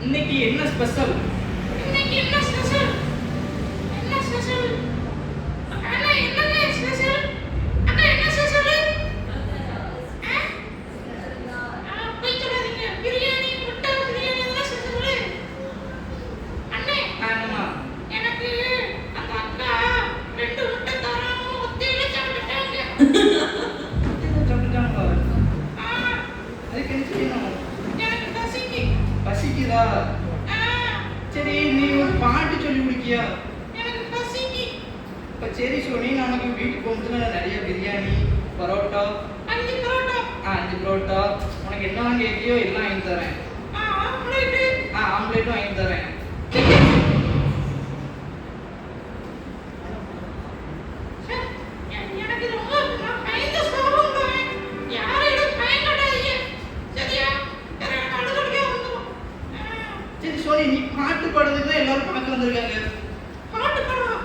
இன்னைக்கு என்ன ஸ்பெஷல்? இன்னைக்கு என்ன ஸ்பெஷல்? என்ன ஸ்பெஷல்? அண்ணா என்னங்க ஸ்பெஷல்? அண்ணா என்ன ஸ்பெஷல்? போய் சொல்லாதீங்க. பிரியாணி, முட்டை பிரியாணி தான் ஸ்பெஷல். அண்ணே, ஆமா. எனக்கு அந்த அக்கா 2 முட்டை தராம ஒத்தையில சாப்பிட்டுட்டாங்க. சாப்பிட்டாங்க. அதுக்கு என்ன செய்யணும்? எனக்கு பசிக்குதா? சரி, நீ ஒரு பாட்டு சொல்லி குடிக்கியா? எனக்கு பசிக்கு. இப்ப சரி சோனி, நமக்கு வீட்டுக்கு வந்து நிறைய பிரியாணி, பரோட்டா, 5 பரோட்டா. 5 பரோட்டா, உனக்கு என்ன கேட்கியோ எல்லாம் வாங்கி தரேன். ஆம்லேட்டும் வாங்கி தரேன். எனக்கு ரொம்ப பயந்த சுபாவம். யாரையும் பயப்படாதீங்க. சரியா? எனக்கு அழுகவே வந்துடும். சரி சோனி, நீ பாட்டு பாடுறதுக்கு தான் எல்லாரும் பார்க்க வந்திருக்காங்க. பாட்டு பாடுவா?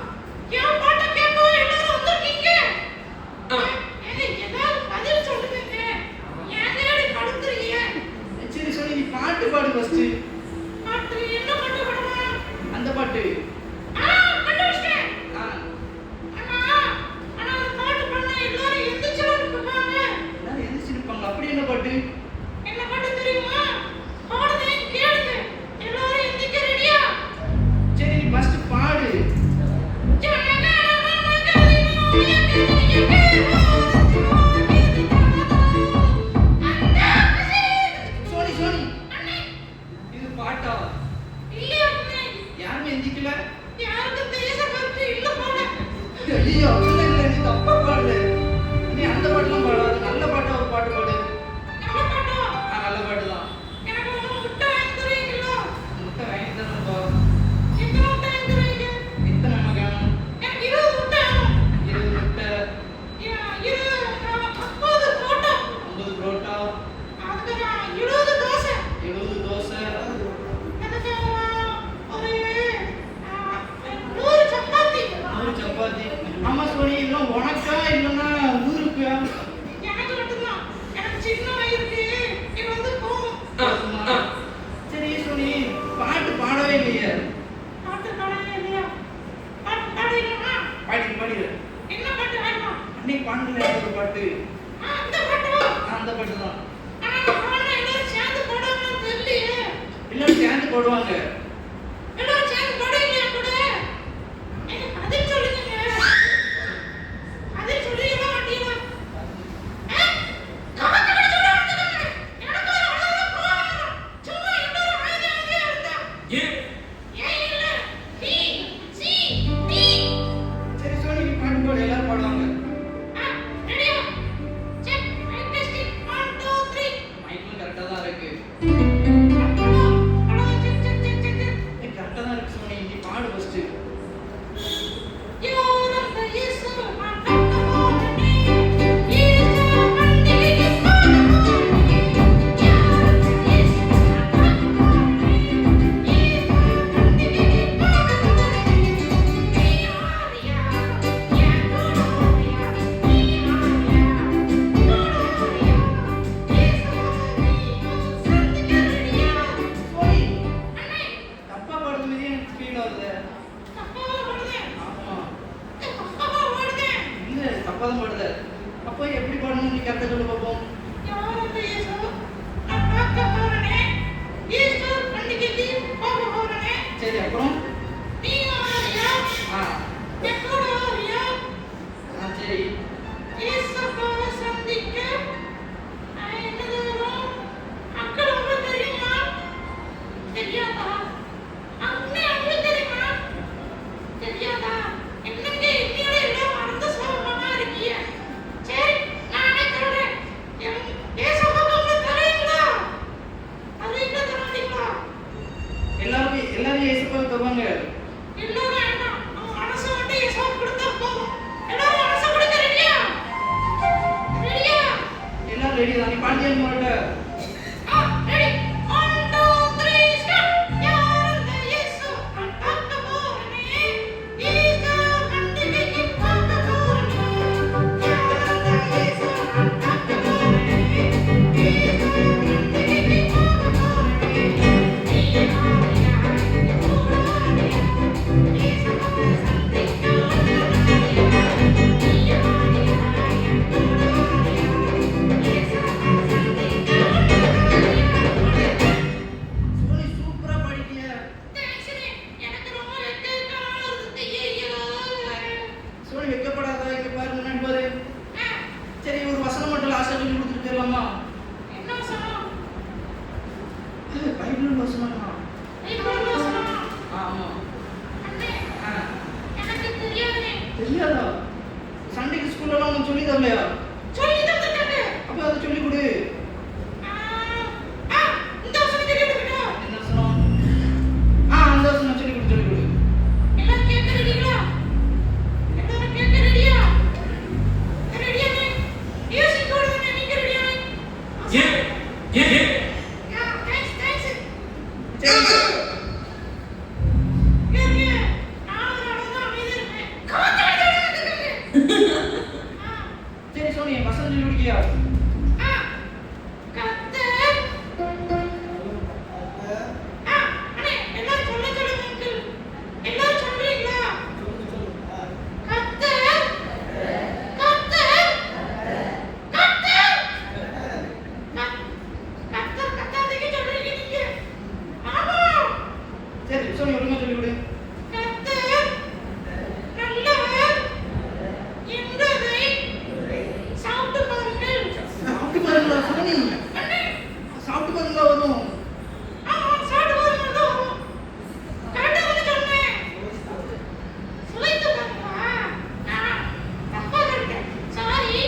என் பாட்டை கேட்கவே எல்லாரும் வந்திருக்கீங்க. ஏதாவது பதில் சொல்லுங்க. ஏன் தேடி படுத்துறீங்க? சரி சோனி, நீ பாட்டு பாடு ஃபர்ஸ்ட். பாட்டு என்ன பாட்டு பாடுவா? அந்த பாட்டு. கண்டுபிடிச்சிட்டேன். அண்ணா அந்த பாட்டு பண்ணா எல்லாரும் எந்திரிச்சு இருப்பாங்க. எல்லாரும் எந்திரிச்சிருப்பாங்க. அப்படி என்ன பாட்டு? என்ன பாட்டு தெரியுமா? பாடுதேன் கேளுங்க. எல்லாரும் எந்திரிக்க ரெடியா? சரி, நீ ஃபர்ஸ்ட் பாடு. சோனி சோனி, இது பாட்டா? யாருமே எந்திக்கல. ஐயோ, இல்ல இல்ல, நீ தப்பா பாடு. நீ அந்த பாட்டுலாம் பாடாது. நல்ல பாட்டா ஒரு பாட்டு பாடு. நல்ல பாட்டு தான். முட்டை வாங்கி தரணும்பா. எத்தனை நமக்கு வேணும்? 20 முட்டை. 50 புரோட்டா, 70 தோசை. ஒரு சப்பாத்தி. ஆமா சோனி, இதெல்லாம் உனக்கா இல்லைன்னா ஊருக்கு? சரி சோனி, பாட்டு பாடவே இல்லையே. பாடிடு. அன்னைக்கு பாடல ஒரு பாட்டு. அந்த பாட்டு தான். எல்லாரும் சேர்ந்து பாடுவாங்க. சரி சோனி, நீ பாட்டு பாடு, எல்லாரும் பாடுவாங்க. மைக்கும் கரெக்டா தான் இருக்கு. கரெக்டா தான் இருக்கு சோனி, நீ பாடு ஃபர்ஸ்ட். சோனி, தப்பா பாடுறது மாதிரி எனக்கு ஃபீல் ஆகுது. ஆமா, இல்ல தப்பா தான் பாடுத. அப்போ எப்படி பாடணும், நீ கரெக்டா சொல்லு பாப்போம். சரி, அப்புறம்? ஆ சரி. எல்லாரும் ஏசப்பாவை தருவாங்க. எல்லாம் ரெடி தான். நீ பாட்டியா முரட்ட. Yeah. பைபிள் வசனமா? பைபிள் வசனம். ஆமா. அண்ணே, ஆ, எனக்கு தெரியாதே. தெரியாதா? சண்டைக்கு ஸ்கூல்லலாம் உனக்கு சொல்லி தரலையா? சொல்லி தந்துட்டாங்க. அப்ப அதை சொல்லி கொடு. இந்த வசனத்தை கேட்டுக்கிட்டா? என்ன வசனம்? அந்த வசனம் சொல்லி கொடு, சொல்லி கொடு. எல்லாரும் கேட்க ரெடிங்களா? எல்லாரும் கேட்க ரெடியா? ரெடியானே? மியூசிக் போடுங்க, நீங்க ரெடியானே? தேங்க்ஸ். சரி. ஏங்க, நான் ஒரு அளவு தான் அமைதியா இருப்பேன். கவத்தோட வந்துருக்கீங்க. சரி சோனி, வசனம் சொல்லி கொடுக்கியா? கர்த்தர். அண்ணே, எல்லாரும் சொல்லுங்க அங்கிள். எல்லாரும் சொல்றீங்களா? கர்த்தர். கர்த்தர் கத்தாதீங்க சொல்றீங்க நீங்க. ஆமா. சரி சோனி, ஒழுங்கா சொல்லி கொடு. கர்த்தர் நல்லவர் என்பதை சாப்பிட்டு பாருங்கள். சாப்பிட்டு பாருங்களா சோனி? அண்ணே, சாப்பிட்டு பாருங்களா வரும்? சாப்பிட்டு பாருங்கள் தான் வரும். கரெக்டா வந்து சொன்னேன். சுவைத்து பாருங்களா? தப்பா சொல்லிட்டேன். சாரி.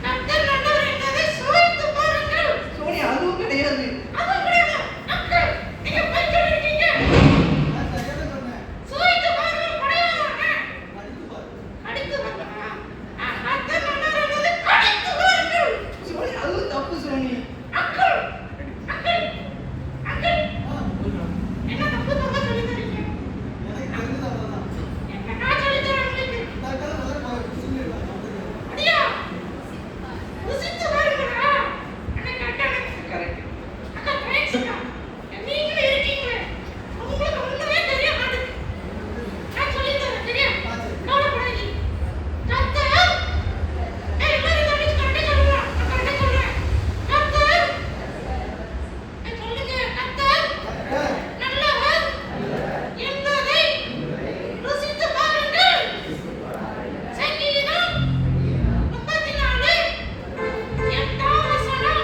கர்த்தர் நல்லவர் என்பதை சுவைத்து பாருங்கள். சோனி, அதுவும் கிடையாது. அதுவும் கிடையாது. அங்கிள், நீங்க போய் சொல்லிருக்கீங்க. சுவைத்து பாருங்கள் கிடையாது. அடித்து பாருங்களா? கர்த்தர் நல்லவர் என்பதை கடித்து பாருங்கள். சோனி, அதுவும் தப்பு சோனி. அங்கிள், என்ன தப்பு தப்பா சொல்லி தரீங்க? என்ன சொல்லி தரேன் உங்களுக்கு? அடியா, ருசித்து பாருங்களா? அண்ணே, கரெக்டான கரெக்ட். அக்கா, தேங்க்ஸ்க்கா. நீங்களும் இருக்கீங்களே. உங்களுக்கு ஒண்ணுமே தெரிய மாட்டேங்குது. நான் சொல்லித் தரேன், சரியா? கவலைப்படாதீங்க. கர்த்தர். எல்லாரும் கவனிச்சு கரெக்டா சொல்லுங்க. நான் கரெக்டா சொல்றேன். கர்த்தர். சொல்லுங்க. கர்த்தர் நல்லவர் என்பதை ருசித்து பாருங்கள். சங்கீதம் 34 8ஆம் வசனம்.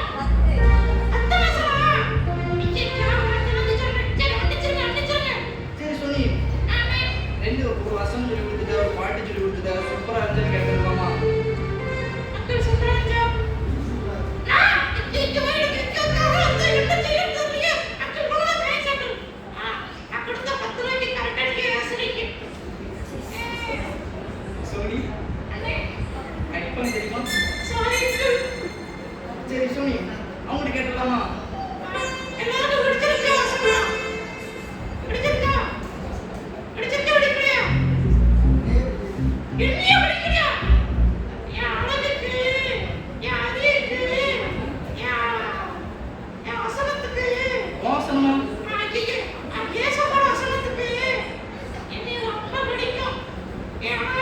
10 வசனம். ஐயா, வந்து சொல்றேன். சரி, மன்னிச்சிருங்க. சரி சோனி, ஆமென். ஒரு வசனம் சொல்லி கொடுத்துட்டா, ஒரு பாட்டு சொல்லி கொடுத்துட்டா, சூப்பரா இருந்துன்னு கேட்கலாமா? அங்கிள் சொல்றாங்க. இங்க வேணுங்க. என்ன செய்யணும் தெரியல. அங்கிள் ரொம்ப தேங்க்ஸ் அங்கிள். அப்படித்த 10 ரூபாய்க்கு கரெக்டா நீங்க பேசுறீங்க. சோனி, அண்ணே, ஐபோன் தெரியுமா? Sorry uncle. சரி சோனி, அவங்ககிட்ட கேட்கலாமா? எல்லாருக்கும் பிடிச்சிருக்கா வசனம்? பிடிச்சிருக்கா? பிடிக்கலையா? என்னைய பிடிக்கலையா? என் அழகுக்கு, என் அறிவுக்கு, என் வசனத்துக்கு, வசனமா? இயேசுவோட வசனத்துக்கு என்னைய ரொம்ப பிடிக்கும். ஏன்னா